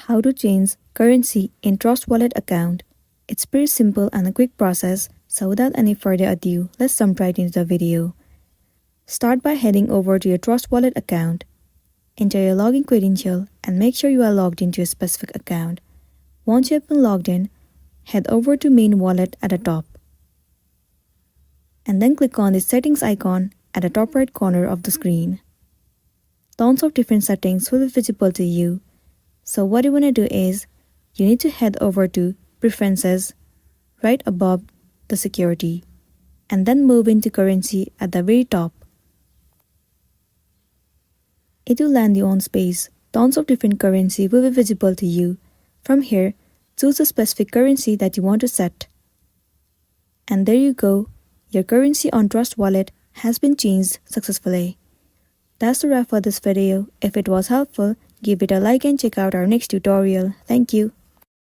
How to change currency in Trust Wallet account. It's pretty simple and a quick process, so without any further ado, let's jump right into the video. Start by heading over to your Trust Wallet account. Enter your login credential and make sure you are logged into a specific account. Once you have been logged in, head over to Main Wallet at the top. And then click on the settings icon at the top right corner of the screen. Tons of different settings will be visible to you. So what you want to do is, you need to head over to Preferences right above the Security and then move into Currency at the very top. It will land you on space. Tons of different currency will be visible to you. From here, choose a specific currency that you want to set. And there you go, your currency on Trust Wallet has been changed successfully. That's the wrap for this video. If it was helpful, give it a like and check out our next tutorial. Thank you.